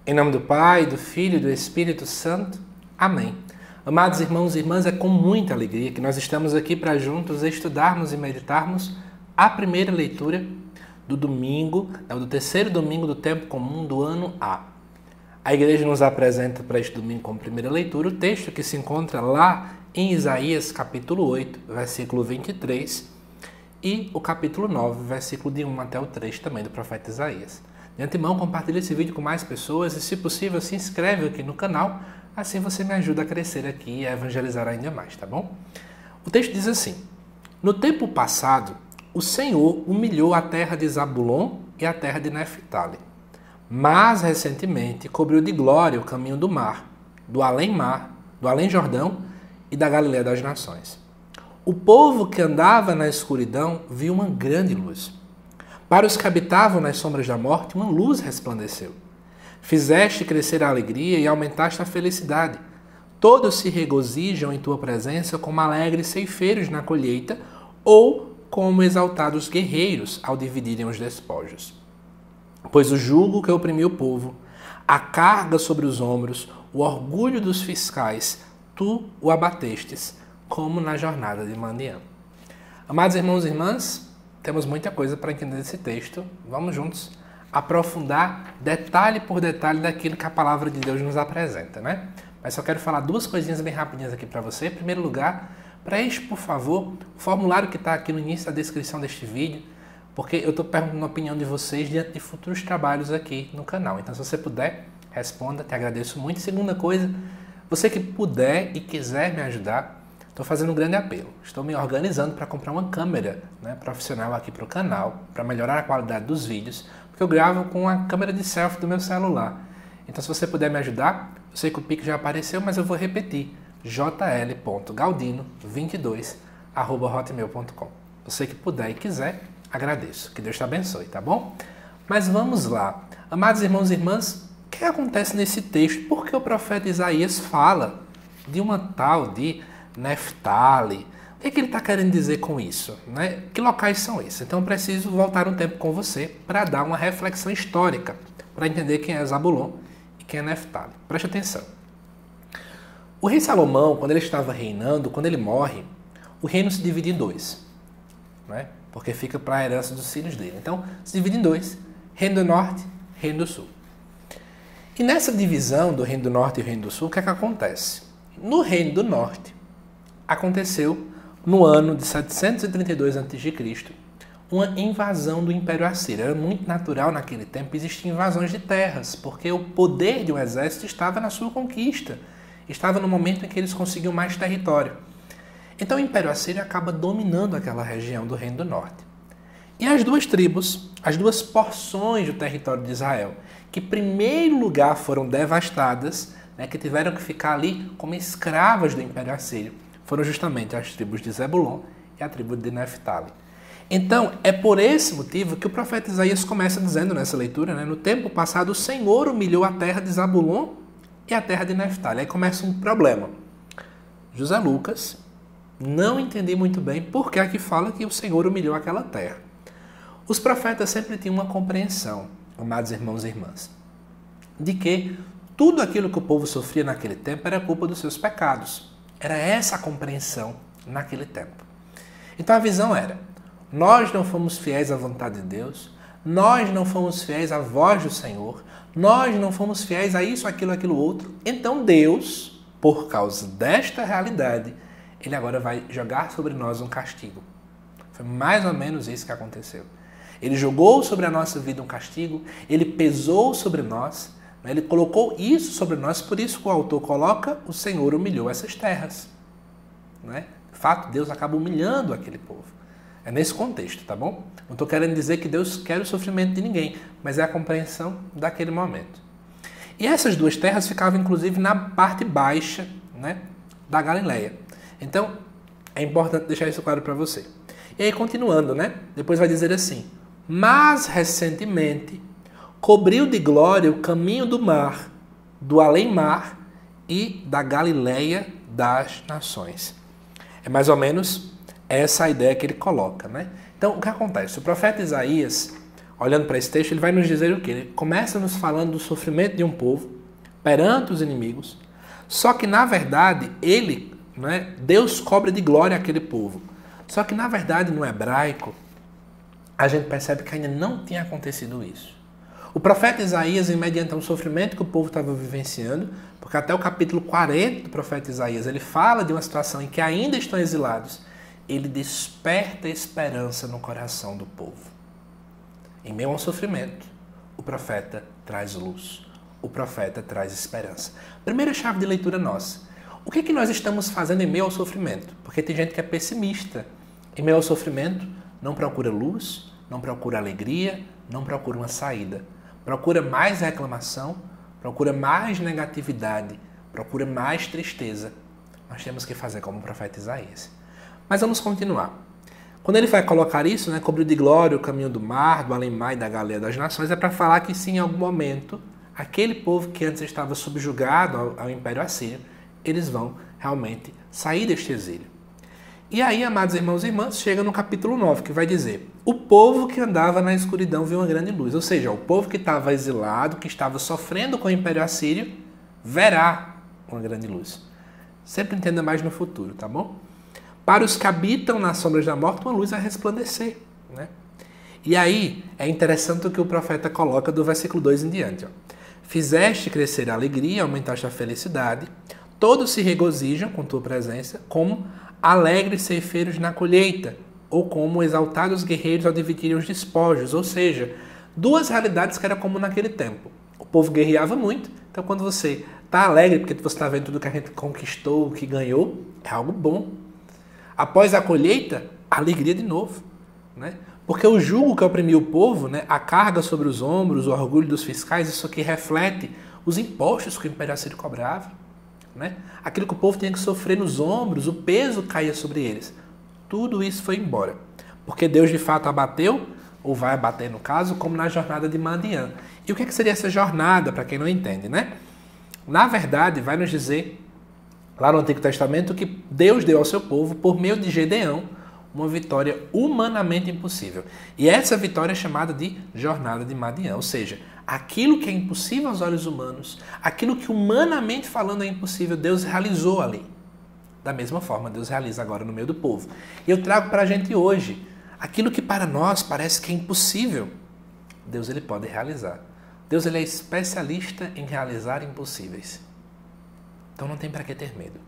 Em nome do Pai, do Filho e do Espírito Santo. Amém. Amados irmãos e irmãs, é com muita alegria que nós estamos aqui para juntos estudarmos e meditarmos a primeira leitura do domingo, do terceiro domingo do tempo comum do ano A. A igreja nos apresenta para este domingo como primeira leitura o texto que se encontra lá em Isaías capítulo 8, versículo 23 e o capítulo 9, versículo de 1 até o 3 também do profeta Isaías. De antemão, compartilhe esse vídeo com mais pessoas e, se possível, se inscreve aqui no canal, assim você me ajuda a crescer aqui e a evangelizar ainda mais, tá bom? O texto diz assim: No tempo passado, o Senhor humilhou a terra de Zabulon e a terra de Neftali, mas recentemente cobriu de glória o caminho do mar, do além-Jordão e da Galileia das nações. O povo que andava na escuridão viu uma grande luz. Para os que habitavam nas sombras da morte, uma luz resplandeceu. Fizeste crescer a alegria e aumentaste a felicidade. Todos se regozijam em tua presença como alegres ceifeiros na colheita ou como exaltados guerreiros ao dividirem os despojos. Pois o jugo que oprimiu o povo, a carga sobre os ombros, o orgulho dos fiscais, tu o abatestes, como na jornada de Madian. Amados irmãos e irmãs, temos muita coisa para entender desse texto. Vamos juntos aprofundar detalhe por detalhe daquilo que a palavra de Deus nos apresenta, né? Mas só quero falar duas coisinhas bem rapidinhas aqui para você. Em primeiro lugar, preencha, por favor, o formulário que está aqui no início da descrição deste vídeo, porque eu estou perguntando a opinião de vocês diante de futuros trabalhos aqui no canal. Então, se você puder, responda, te agradeço muito. Segunda coisa, você que puder e quiser me ajudar, estou fazendo um grande apelo. Estou me organizando para comprar uma câmera profissional aqui para o canal, para melhorar a qualidade dos vídeos, porque eu gravo com a câmera de selfie do meu celular. Então, se você puder me ajudar, eu sei que o Pix já apareceu, mas eu vou repetir: jl.gaudino22@hotmail.com. Você que puder e quiser, agradeço. Que Deus te abençoe, tá bom? Mas vamos lá. Amados irmãos e irmãs, o que acontece nesse texto? Por que o profeta Isaías fala de uma tal de Neftali? O que ele está querendo dizer com isso? Né? Que locais são esses? Então eu preciso voltar um tempo com você para dar uma reflexão histórica, para entender quem é Zabulon e quem é Neftali. Preste atenção. O rei Salomão, quando ele estava reinando, quando ele morre, o reino se divide em dois, né? Porque fica para a herança dos filhos dele. Então se divide em dois: reino do norte, reino do sul. E nessa divisão do reino do norte e reino do sul, o que é que acontece? No reino do norte, aconteceu no ano de 732 a.C., uma invasão do Império Assírio. Era muito natural naquele tempo existir invasões de terras, porque o poder de um exército estava na sua conquista, estava no momento em que eles conseguiam mais território. Então o Império Assírio acaba dominando aquela região do Reino do Norte. E as duas tribos, as duas porções do território de Israel, que em primeiro lugar foram devastadas, que tiveram que ficar ali como escravas do Império Assírio, foram justamente as tribos de Zebulon e a tribo de Neftali. Então, é por esse motivo que o profeta Isaías começa dizendo nessa leitura, no tempo passado o Senhor humilhou a terra de Zabulon e a terra de Neftali. Aí começa um problema. José Lucas, não entendi muito bem por que aqui fala que o Senhor humilhou aquela terra. Os profetas sempre tinham uma compreensão, amados irmãos e irmãs, de que tudo aquilo que o povo sofria naquele tempo era culpa dos seus pecados. Era essa a compreensão naquele tempo. Então a visão era: nós não fomos fiéis à vontade de Deus, nós não fomos fiéis à voz do Senhor, nós não fomos fiéis a isso, aquilo, aquilo outro. Então Deus, por causa desta realidade, Ele agora vai jogar sobre nós um castigo. Foi mais ou menos isso que aconteceu. Ele jogou sobre a nossa vida um castigo, Ele pesou sobre nós, Ele colocou isso sobre nós, por isso que o autor coloca: o Senhor humilhou essas terras. De fato, Deus acaba humilhando aquele povo. É nesse contexto, tá bom? Não estou querendo dizer que Deus quer o sofrimento de ninguém, mas é a compreensão daquele momento. E essas duas terras ficavam, inclusive, na parte baixa, da Galileia. Então, é importante deixar isso claro para você. E aí, continuando, depois vai dizer assim: mas recentemente cobriu de glória o caminho do mar, do além-mar e da Galileia das nações. É mais ou menos essa a ideia que ele coloca, Então, o que acontece? O profeta Isaías, olhando para esse texto, ele vai nos dizer o quê? Ele começa nos falando do sofrimento de um povo perante os inimigos, só que na verdade ele, né, Deus cobra de glória aquele povo. Só que na verdade no hebraico a gente percebe que ainda não tinha acontecido isso. O profeta Isaías, mediante um sofrimento que o povo estava vivenciando, porque até o capítulo 40 do profeta Isaías, ele fala de uma situação em que ainda estão exilados, ele desperta esperança no coração do povo. Em meio ao sofrimento, o profeta traz luz, o profeta traz esperança. Primeira chave de leitura nossa. O que nós estamos fazendo em meio ao sofrimento? Porque tem gente que é pessimista. Em meio ao sofrimento, não procura luz, não procura alegria, não procura uma saída. Procura mais reclamação, procura mais negatividade, procura mais tristeza. Nós temos que fazer como o profeta Isaías. Mas vamos continuar. Quando ele vai colocar isso, né, cobriu de glória o caminho do mar, do além-mar e da galeria das nações, é para falar que sim, em algum momento, aquele povo que antes estava subjugado ao Império Assírio, eles vão realmente sair deste exílio. E aí, amados irmãos e irmãs, chega no capítulo 9, que vai dizer: o povo que andava na escuridão viu uma grande luz. Ou seja, o povo que estava exilado, que estava sofrendo com o Império Assírio, verá uma grande luz. Sempre entenda mais no futuro, tá bom? Para os que habitam nas sombras da morte, uma luz vai resplandecer, né? E aí, é interessante o que o profeta coloca do versículo 2 em diante. Ó. Fizeste crescer a alegria, aumentaste a felicidade, todos se regozijam com tua presença, como alegres ceifeiros na colheita, ou como exaltados guerreiros ao dividirem os despojos. Ou seja, duas realidades que era comum naquele tempo. O povo guerreava muito, então quando você está alegre porque você está vendo tudo que a gente conquistou, que ganhou, é algo bom. Após a colheita, alegria de novo, né? Porque o jugo que oprimia o povo, né, a carga sobre os ombros, o orgulho dos fiscais, isso aqui reflete os impostos que o Império Assírio cobrava, né? Aquilo que o povo tinha que sofrer nos ombros, o peso caía sobre eles. Tudo isso foi embora. Porque Deus de fato abateu, ou vai abater no caso, como na jornada de Madian. E o que seria essa jornada, para quem não entende, né? Na verdade, vai nos dizer, lá no Antigo Testamento, que Deus deu ao seu povo, por meio de Gedeão, uma vitória humanamente impossível. E essa vitória é chamada de jornada de Madian, ou seja, aquilo que é impossível aos olhos humanos, aquilo que humanamente falando é impossível, Deus realizou ali. Da mesma forma, Deus realiza agora no meio do povo. E eu trago para a gente hoje, aquilo que para nós parece que é impossível, Deus ele pode realizar. Deus ele é especialista em realizar impossíveis. Então não tem para que ter medo.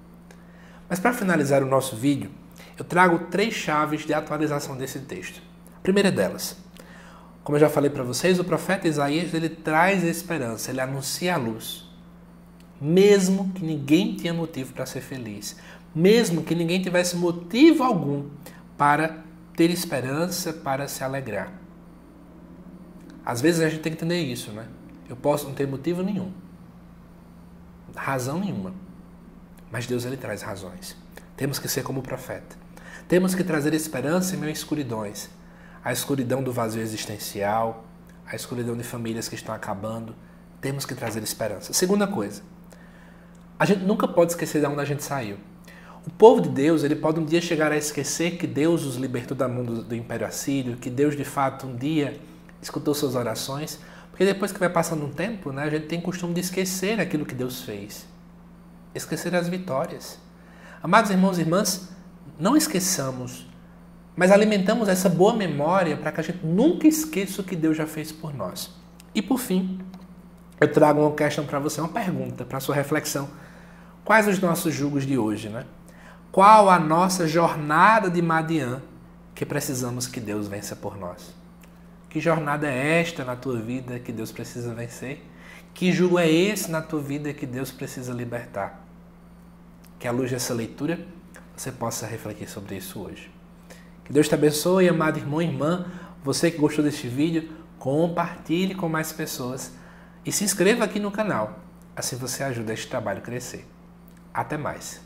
Mas para finalizar o nosso vídeo, eu trago 3 chaves de atualização desse texto. A primeira delas, como eu já falei para vocês, o profeta Isaías ele traz esperança, ele anuncia a luz. Mesmo que ninguém tinha motivo para ser feliz, mesmo que ninguém tivesse motivo algum para ter esperança, para se alegrar. Às vezes a gente tem que entender isso, né? Eu posso não ter motivo nenhum, razão nenhuma, mas Deus ele traz razões. Temos que ser como o profeta. Temos que trazer esperança em meio a escuridões. A escuridão do vazio existencial, a escuridão de famílias que estão acabando. Temos que trazer esperança. Segunda coisa, a gente nunca pode esquecer de onde a gente saiu. O povo de Deus, ele pode um dia chegar a esquecer que Deus os libertou da mão do Império Assírio, que Deus de fato um dia escutou suas orações, porque depois que vai passando um tempo, né, a gente tem costume de esquecer aquilo que Deus fez. Esquecer as vitórias. Amados irmãos e irmãs, não esqueçamos, mas alimentamos essa boa memória para que a gente nunca esqueça o que Deus já fez por nós. E por fim, eu trago uma questão para você, uma pergunta para sua reflexão. Quais os nossos jugos de hoje, né? Qual a nossa jornada de Madian que precisamos que Deus vença por nós? Que jornada é esta na tua vida que Deus precisa vencer? Que jugo é esse na tua vida que Deus precisa libertar? Que à luz dessa leitura você possa refletir sobre isso hoje. Que Deus te abençoe, amado irmão e irmã. Você que gostou deste vídeo, compartilhe com mais pessoas e se inscreva aqui no canal. Assim você ajuda este trabalho a crescer. Até mais.